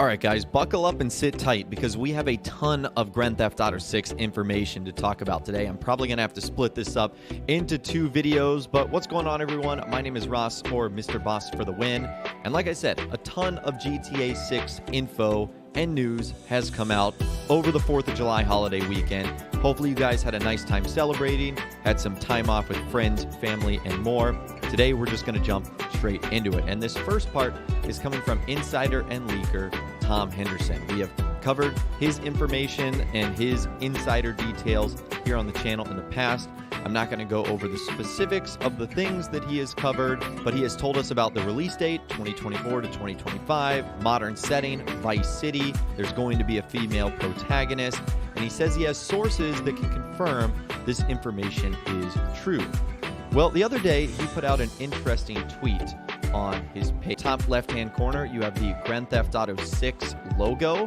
All right, guys, buckle up and sit tight because we have a ton of Grand Theft Auto 6 information to talk about today. I'm probably going to have to split this up into 2 videos, but what's going on, everyone? My name is Ross, or Mr. Boss for the win. And like I said, a ton of GTA 6 info and news has come out over the 4th of July holiday weekend. Hopefully you guys had a nice time celebrating, had some time off with friends, family, and more. Today, we're just going to jump straight into it. And this first part is coming from insider and leaker Tom Henderson. We have covered his information and his insider details here on the channel in the past. I'm not going to go over the specifics of the things that he has covered, but he has told us about the release date, 2024 to 2025, modern setting, Vice City. There's going to be a female protagonist, and he says he has sources that can confirm this information is true. Well, the other day, he put out an interesting tweet on his page. Top left-hand corner, you have the Grand Theft Auto 6 logo,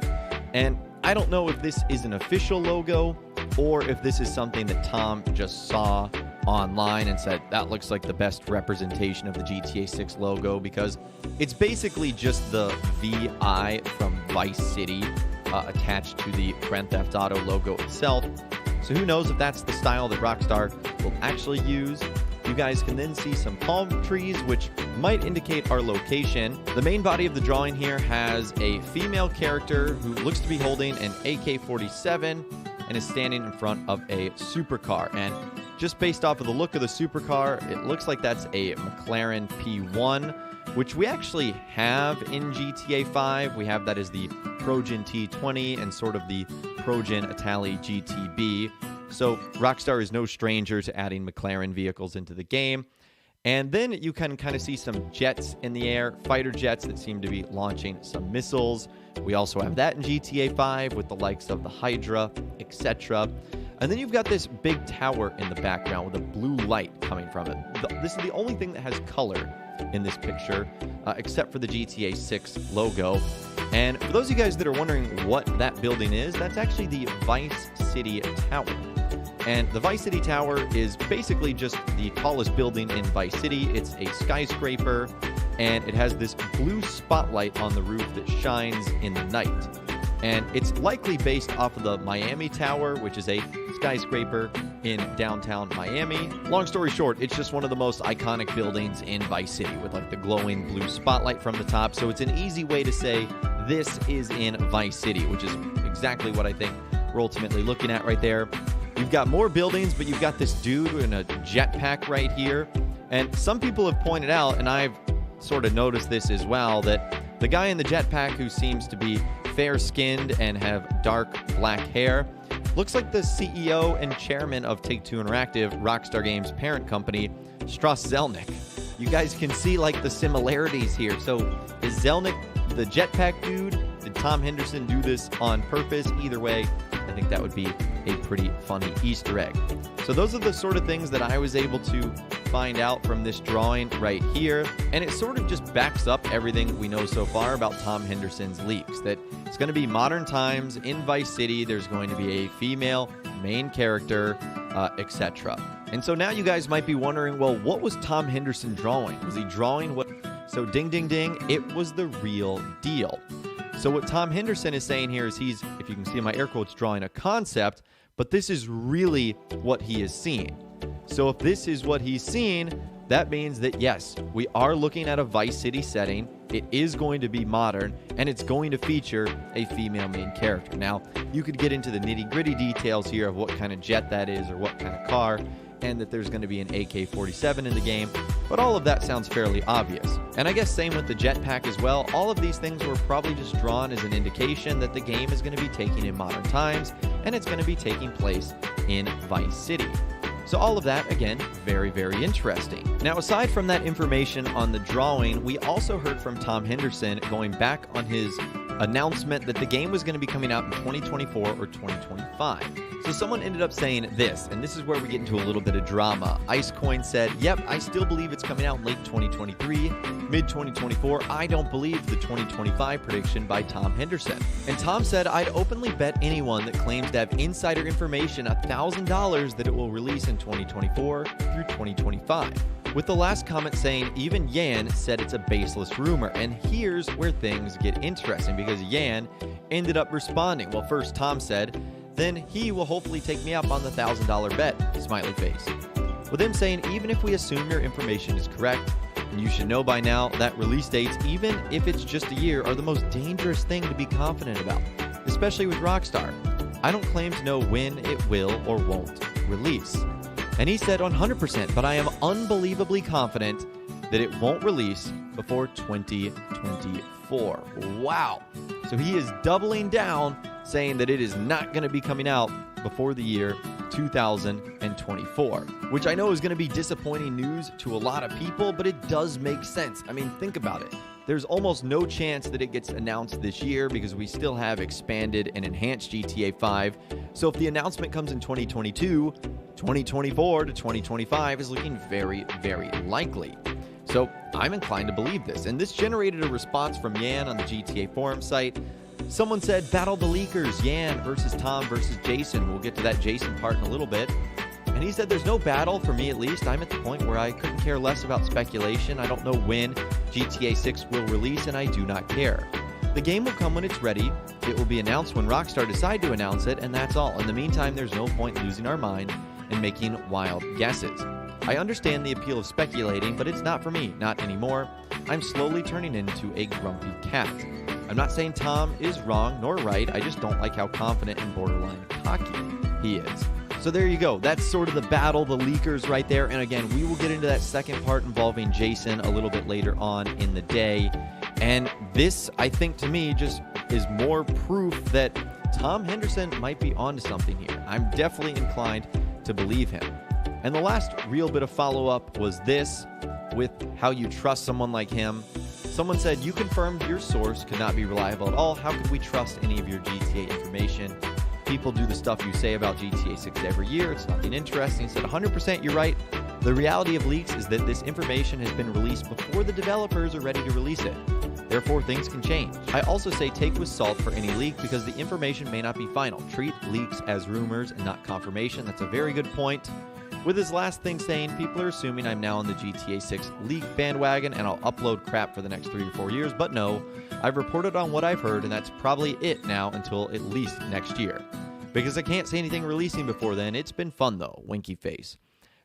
and I don't know if this is an official logo or if this is something that Tom just saw online and said, that looks like the best representation of the GTA 6 logo, because it's basically just the VI from Vice City attached to the Grand Theft Auto logo itself. So who knows if that's the style that Rockstar will actually use. You guys can then see some palm trees, which might indicate our location. The main body of the drawing here has a female character who looks to be holding an AK-47 and is standing in front of a supercar. And just based off of the look of the supercar, it looks like that's a McLaren P1, which we actually have in GTA 5. We have that as the Progen T20 and sort of the Progen Itali GTB. So Rockstar is no stranger to adding McLaren vehicles into the game. And then you can kind of see some jets in the air, fighter jets that seem to be launching some missiles. We also have that in GTA 5 with the likes of the Hydra, etc. And then you've got this big tower in the background with a blue light coming from it. This is the only thing that has color in this picture, except for the GTA 6 logo. And for those of you guys that are wondering what that building is, that's actually the Vice City Tower. And the Vice City Tower is basically just the tallest building in Vice City. It's a skyscraper, and it has this blue spotlight on the roof that shines in the night. And it's likely based off of the Miami Tower, which is a skyscraper in downtown Miami. Long story short, it's just one of the most iconic buildings in Vice City with like the glowing blue spotlight from the top. So it's an easy way to say this is in Vice City, which is exactly what I think we're ultimately looking at right there. You've got more buildings, but you've got this dude in a jetpack right here. And some people have pointed out, and I've sort of noticed this as well, that the guy in the jetpack who seems to be fair-skinned and have dark black hair looks like the CEO and chairman of Take-Two Interactive, Rockstar Games' parent company, Strauss Zelnick. You guys can see like the similarities here. So is Zelnick the jetpack dude? Did Tom Henderson do this on purpose? Either way, I think that would be a pretty funny Easter egg. So those are the sort of things that I was able to find out from this drawing right here. And it sort of just backs up everything we know so far about Tom Henderson's leaks. That it's going to be modern times in Vice City. There's going to be a female main character, etc. And so now you guys might be wondering, well, what was Tom Henderson drawing? Was he drawing what? So ding, ding, ding, it was the real deal. So what Tom Henderson is saying here is he's, if you can see in my air quotes, drawing a concept, but this is really what he is seeing. So if this is what he's seeing, that means that yes, we are looking at a Vice City setting. It is going to be modern, and it's going to feature a female main character. Now, you could get into the nitty-gritty details here of what kind of jet that is or what kind of car, and that there's going to be an AK-47 in the game, but all of that sounds fairly obvious. And I guess same with the jetpack as well. All of these things were probably just drawn as an indication that the game is going to be taking in modern times, and it's going to be taking place in Vice City. So all of that, again, very, very interesting. Now, aside from that information on the drawing, we also heard from Tom Henderson going back on his announcement that the game was going to be coming out in 2024 or 2025. So someone ended up saying this, and this is where we get into a little bit of drama. Icecoin said, yep, I still believe it's coming out in late 2023, mid-2024. I don't believe the 2025 prediction by Tom Henderson. And Tom said, I'd openly bet anyone that claims to have insider information $1,000 that it will release in 2024 through 2025. with the last comment saying even Yan said it's a baseless rumor. And here's where things get interesting, because Yan ended up responding. Well, first Tom said, then he will hopefully take me up on the $1,000 bet, smiley face. With him saying, even if we assume your information is correct, and you should know by now that release dates, even if it's just a year, are the most dangerous thing to be confident about, especially with Rockstar. I don't claim to know when it will or won't release. And he said 100%, but I am unbelievably confident that it won't release before 2024. Wow. So he is doubling down, saying that it is not going to be coming out before the year 2024, which I know is going to be disappointing news to a lot of people, but it does make sense. I mean, think about it. There's almost no chance that it gets announced this year because we still have expanded and enhanced GTA 5. So if the announcement comes in 2022, 2024 to 2025 is looking very, very likely. So I'm inclined to believe this. And this generated a response from Yan on the GTA forum site. Someone said, battle the leakers, Yan versus Tom versus Jason. We'll get to that Jason part in a little bit. And he said, there's no battle, for me at least. I'm at the point where I couldn't care less about speculation. I don't know when GTA 6 will release, and I do not care. The game will come when it's ready. It will be announced when Rockstar decide to announce it, and that's all. In the meantime, there's no point losing our mind and making wild guesses. I understand the appeal of speculating, but it's not for me, not anymore. I'm slowly turning into a grumpy cat. I'm not saying Tom is wrong nor right. I just don't like how confident and borderline cocky he is. So there you go. That's sort of the battle, the leakers right there. And again, we will get into that second part involving Jason a little bit later on in the day. And this, I think, to me, just is more proof that Tom Henderson might be onto something here. I'm definitely inclined to believe him. And the last real bit of follow-up was this, with how you trust someone like him. Someone said, you confirmed your source could not be reliable at all. How could we trust any of your GTA information? People do the stuff you say about GTA 6 every year. It's nothing interesting. He said, 100% you're right. The reality of leaks is that this information has been released before the developers are ready to release it. Therefore, things can change. I also say take with salt for any leak because the information may not be final. Treat leaks as rumors and not confirmation. That's a very good point. With his last thing saying, people are assuming I'm now on the GTA 6 leak bandwagon and I'll upload crap for the next 3 or 4 years, but no, I've reported on what I've heard and that's probably it now until at least next year. Because I can't see anything releasing before then. It's been fun though, winky face.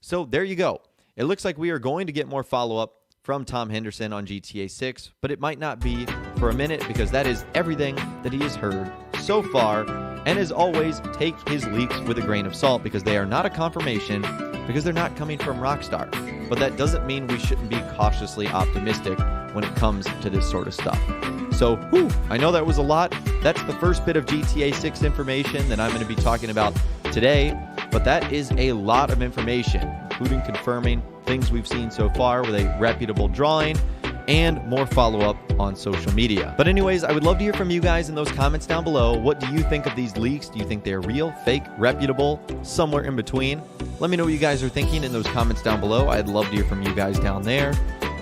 So there you go. It looks like we are going to get more follow-up from Tom Henderson on GTA 6, but it might not be for a minute because that is everything that he has heard so far. And as always, take his leaks with a grain of salt because they are not a confirmation because they're not coming from Rockstar. But that doesn't mean we shouldn't be cautiously optimistic when it comes to this sort of stuff. So, I know that was a lot. That's the first bit of GTA 6 information that I'm going to be talking about today. But that is a lot of information, including confirming things we've seen so far with a reputable drawing and more follow-up on social media. But anyways, I would love to hear from you guys in those comments down below. What do you think of these leaks? Do you think they're real, fake, reputable, somewhere in between? Let me know what you guys are thinking in those comments down below. I'd love to hear from you guys down there.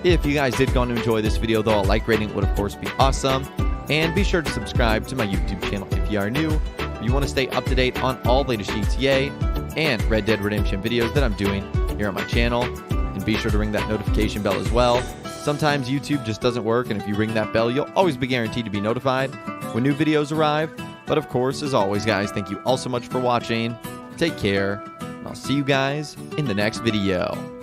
If you guys did go on to enjoy this video, though, a like rating would, of course, be awesome. And be sure to subscribe to my YouTube channel if you are new. If you want to stay up to date on all the latest GTA and Red Dead Redemption videos that I'm doing here on my channel. And be sure to ring that notification bell as well. Sometimes YouTube just doesn't work, and if you ring that bell, you'll always be guaranteed to be notified when new videos arrive. But of course, as always, guys, thank you all so much for watching. Take care, and I'll see you guys in the next video.